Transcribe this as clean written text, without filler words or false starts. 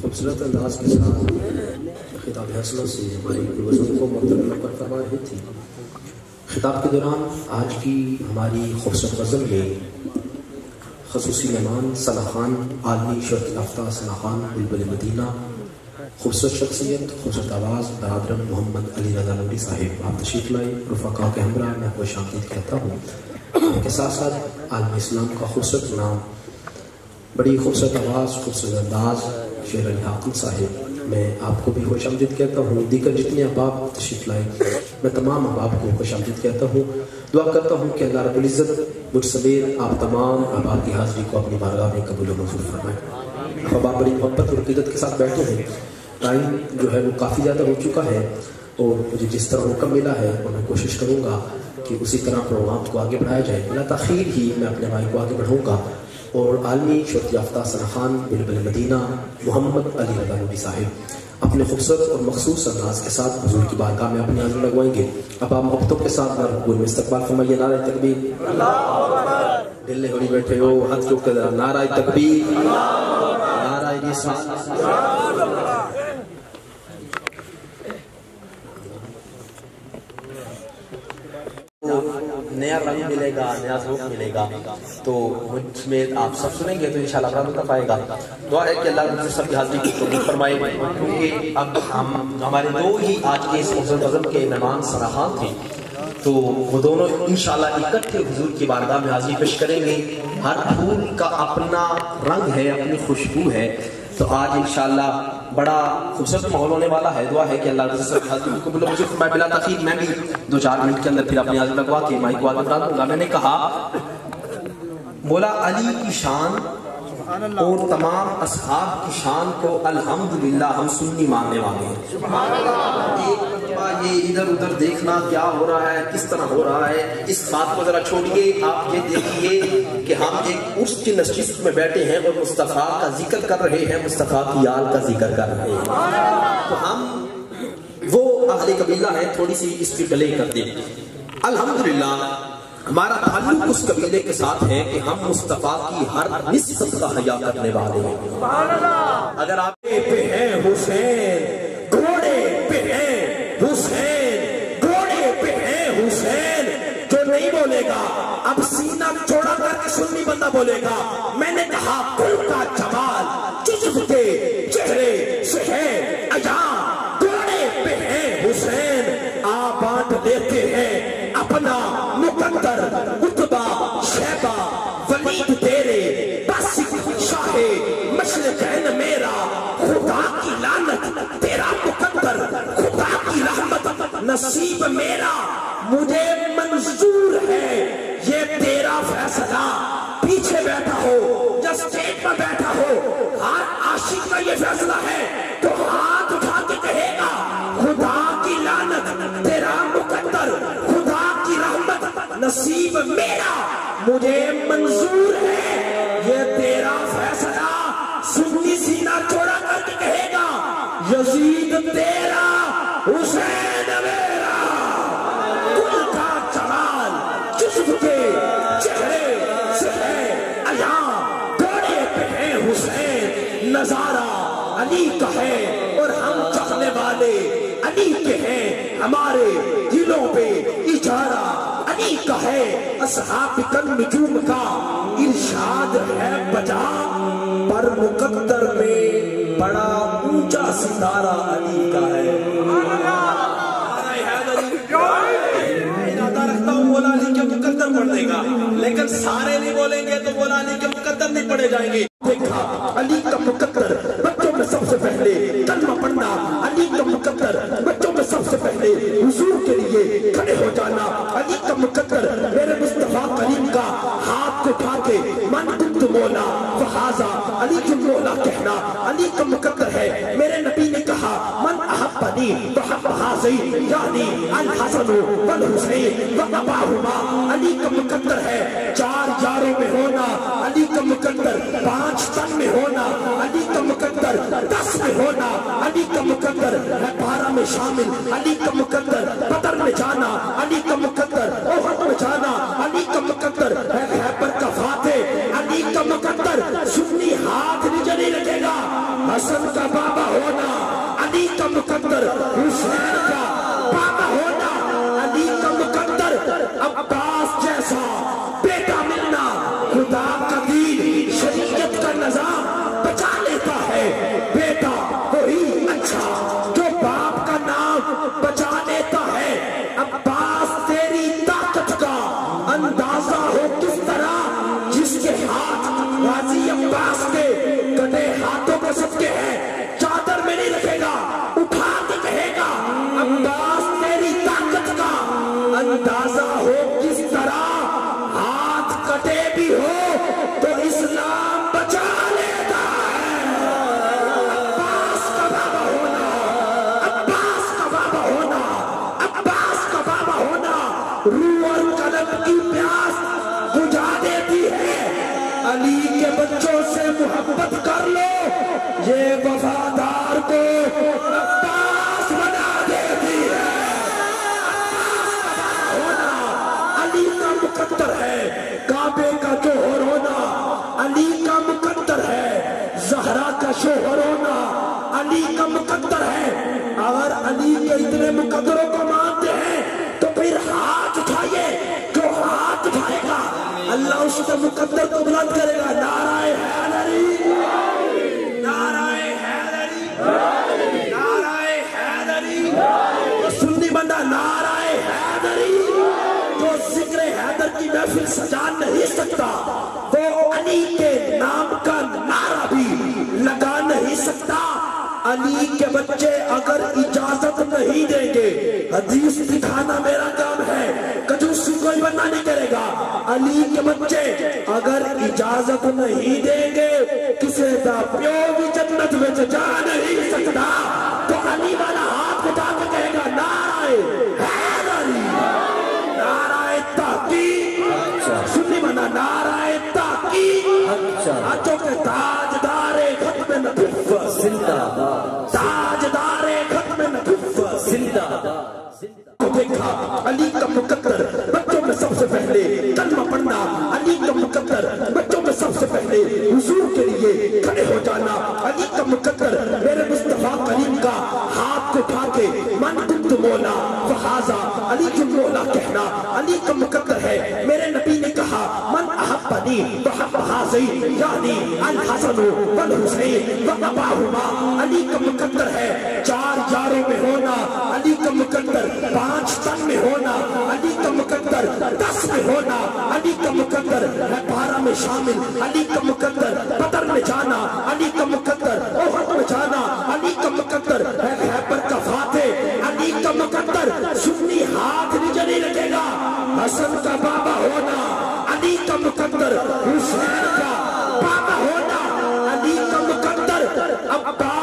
खूबसूरत अंदाज के साथ खिताब हसनों से हमारी गुलवज़ों को मुतमईन पर फरमा रही थी। खिताब के दौरान आज की हमारी खूबसूरत गज़ल में ख़ुसूसी मेहमान सना खान, आलमी शोहरत याफ्ता सना खान बुलबुल मदीना, खूबसूरत शख्सियत, खूबसूरत आवाज़ बरादरम मोहम्मद अली रज़ा नूरी साहिब, आप तशरीफ़ लाए। रफ़ाक़ा के हमरा मैं खुश आमदीद कहता हूँ। उनके साथ साथ आलम इस्लाम का खूबसूरत नाम, बड़ी खूबसूरत आवाज़, खूबसूरत अंदाज़ शेर अली हाकिम साहिब, मैं आपको भी खुश आमदीद कहता हूँ। दीगर जितने अहबाब तशरीफ़ लाए, मैं तमाम अहबाब को खुश आमदीद कहता हूँ। दुआ करता हूँ कि अल्लाह रब्बुल इज़्ज़त मुझ समेत आप तमाम अहबाब की हाज़िरी को अपनी बारगाह में कबूल व मंजूर फरमाए। अहबाब बड़ी मोहब्बत और इक़्क़त के साथ बैठे हैं। टाइम जो है वो काफ़ी ज़्यादा हो चुका है और मुझे जिस तरह मौका मिला है और मैं कोशिश करूँगा कि उसी तरह प्रोग्राम को आगे बढ़ाया जाए। बिला तख़ीर ही मैं अपने भाई को आगे बढ़ाऊँगा और आलमी शोहरत याफ्ता सना खान बुलबुल मदीना मोहम्मद अली रज़ा नूरी साहिब अपने खूबसूरत और मखसूस अंदाज के साथ हुजूर की बारगाह में अपनी हाज़िरी लगवाएंगे। अब आप मोहब्बतों के साथ मरहूब में इस्तक़बाल फरमाइए। नारे तकबीर, दिल होली बैठे हो हाथ चुक कर नारा तकबीर, नारा रिसालत। नया रंग मिलेगा, नया ज़ौक़ मिलेगा, तो मुझ में आप सब सुनेंगे तो इंशाअल्लाह बड़ा लुत्फ़ आएगा। दुआ है कि अल्लाह मुझे सबकी हाज़िरी को कबूल फरमाए, क्योंकि अब हम हमारे दो ही आज के इस गज़ल के मेहमान सना खान थे, तो वो दोनों इंशाअल्लाह इकट्ठे हुजूर की बारगाह में हाज़िरी पेश करेंगे। हर फूल का अपना रंग है, अपनी खुशबू है, तो आज इंशाअल्लाह बड़ा खूबसूरत माहौल होने वाला है। दुआ है कि अल्लाह को बिला तख़ीर मैं भी 2-4 मिनट के अंदर फिर अपनी हाज़िरी लगवा के माइक को आगे बढ़ा दूंगा। मैंने कहा मौला अली की शान और तमाम असहाब की शान को अल्हम्दुलिल्लाह हम सुन्नी मानने वाले हैं। एक मरतबा ये इधर उधर देखना क्या हो रहा है, किस तरह हो रहा है, इस बात को जरा छोड़िए। आप ये देखिए कि हम एक उर्स की नशिस्त में बैठे हैं और मुस्तफ़ा का जिक्र कर रहे हैं, मुस्तफ़ा की आल का जिक्र कर रहे हैं, तो हम वो अहले कबीला है, थोड़ी सी इसकी गले कर दें। अल्हम्दुलिल्लाह हमारा ताल्लुक उस कबीले के साथ है कि हम मुस्तफा की हर निस्बत का हया करने वाले हैं। अगर आप पे हैं हुसैन, घोड़े पे हैं हुसैन, घोड़े पे हैं हुसैन, जो नहीं बोलेगा अब सीना चौड़ा करके सुन्नी बंदा बोलेगा। मैंने कहा कुल का जमाल जुज़्व के चेहरे से है अया, घोड़े पे हैं हुसैन, आ बांट लेते हैं अपना मुकद्दर उतबा शैबा वलीद तेरे बस शाहे मशरिक़ैन मेरा, खुदा की लानत तेरा मुकद्दर, खुदा की रहमत नसीब मेरा, मुझे मंजूर है ये तेरा फैसला। पीछे बैठा हो या स्टेज पर बैठा हो, हर आशिक का ये फैसला है तो हाथ उठा के कहेगा खुदा की लानत तेरा मुकद्दर, खुदा की रहमत नसीब मेरा, मुझे मंजूर है ये तेरा फैसला। सुन्नी सीना चौड़ा करके कहेगा यजीद तेरा हुसैन मेरा, कुल का जमाल जुज़्व के चेहरे से है अया, घोड़े पे है हुसैन, नजारा अली का है और हम चाहने वाले अली के हैं, हमारे दिलों पे इजारा अली का है। असहाब कल निजूम का इरशाद है बजा, पर मुकद्दर में बड़ा ऊंचा सितारा अली का है। इरादा रखता हूँ मौला अली के मुकद्दर पढ़ देगा, लेकिन सारे नहीं बोलेंगे तो मौला अली के मुकद्दर नहीं पढ़े जाएंगे। देखा अली का मुकद्दर बच्चों में सबसे पहले कलमा पढ़ना, अली का मुकद्दर बच्चों में सबसे पहले हुजूर के लिए खड़े हो जाना, अली का मुकद्दर मेरे मुस्तफा करीम का हाथ उठा के मन कुत मौला फहाजा अली की मौला कहना, अली का मुकद्दर है। मेरे नबी ने कहा मन अहब्बनी वहब्ब हाज़ैन यानी अल हसन वल हुसैन व अबाहुमा, अली का मुकद्दर है 4 यारों में होना, अली का मुकद्दर 5 तन में होना, अली का मुकद्दर 10 में होना, अली का मुकद्दर है 12 में शामिल, अली का मुकद्दर बदर में जाना, अली का मुकद्दर ओहद में जाना, अली का मुकद्दर है खैबर का फाते, अली का मुकद्दर सुन्नी हाथ حسن کا بابا ہونا، علی کا مقدر، حسین کا بابا ہونا، علی کا مقدر، عباس جیسا بیٹا ملنا، خدا کا دین شریعت کا نظام بچا لیتا ہے، بیٹا وہی اچھا جو باپ کا نام بچا لیتا ہے۔ عباس تیری طاقت کا اندازہ ہو کس طرح، جس کے ہاتھ غازی عباس کے کٹے ہاتھوں کو صدقے ہیں، چادر میں نہیں رکھے گا، اٹھا کے کہے گا عباس تیری طاقت کا اندازہ ہو کس طرح، ہاتھ کٹے بھی ہو تو اسلام بچا لیتا ہے۔ عباس کا بابا ہونا، عباس کا بابا ہونا، عباس کا بابا ہونا روح اور قلب کی پیاس بجھا دیتی ہے۔ علی کے بچوں سے محبت کر لو، یہ وفادار کو عباس بنا دیتی ہے۔ عباس کا بابا ہونا علی کا مقدر ہے، کعبے کا جوہر ہونا علی کا مقدر ہے، زہرا کا شوہر ہونا علی کا مقدر ہے۔ اگر علی کے اتنے مقدروں کو مانتے ہیں تو پھر ہاتھ اٹھائیے، جو ہاتھ اٹھائے گا اللہ اس کے مقدر کو بلند کرے گا۔ نعرہ حیدری، نعرہ حیدری، نعرہ حیدری، سنی بندہ نعرہ حیدری۔ جو ذکر حیدر کی محفل سجا نہیں سکتا وہ علی کے نام کا نعرہ بھی لگا نہیں سکتا۔ علی کے بچے اگر اجازت نہیں دیں گے، حدیث دکھانا میرا کام ہے، کنجوسی کوئی بندہ نہیں کرے گا۔ علی کے بچے اگر اجازت نہیں دیں گے، کسے دا پیو بھی جنت میں جا نہیں سکتا، تو علی والا ہاتھ اٹھا کے کہے گا نعرہ حیدری، نعرہ تحقیق، سنی منا نعرہ تحقیق، ہاتھوں کے تاجدار ختم نبوت زندہ باد، تاجدار ختم نبوت زندہ باد۔ کو دیکھا علی کا مقدر، بچوں میں سب سے پہلے کلمہ پڑھنا، علی کا مقدر بچوں میں سب سے پہلے حضور کے لیے کھڑے ہو جانا، علی کا مقدر میرے مصطفیٰ کریم کا ہاتھ کو اٹھا کے من کنت مولا فہذا علی کی مولا کہنا علی کا مقدر ہے۔ میرے نبی نے کہا من احبنی وحب حاضی یعنی الحسن والحسین واباہما، علی کا مقدر ہے۔ 4 یاروں میں ہونا علی کا مقدر، 5 تن میں ہونا علی کا مقدر، 10 میں ہونا علی کا مقدر، 12 میں شامل علی کا مقدر، بدر میں جانا علی کا مقدر، احد میں جانا علی کا مقدر، خیبر کا فاتح علی کا مقدر۔ سنی ہاتھ نیچے نہیں رکھے گا، حسن کا بابا ہونا علی کا مقدر، حسین کا بابا ہونا علی کا مقدر، عباس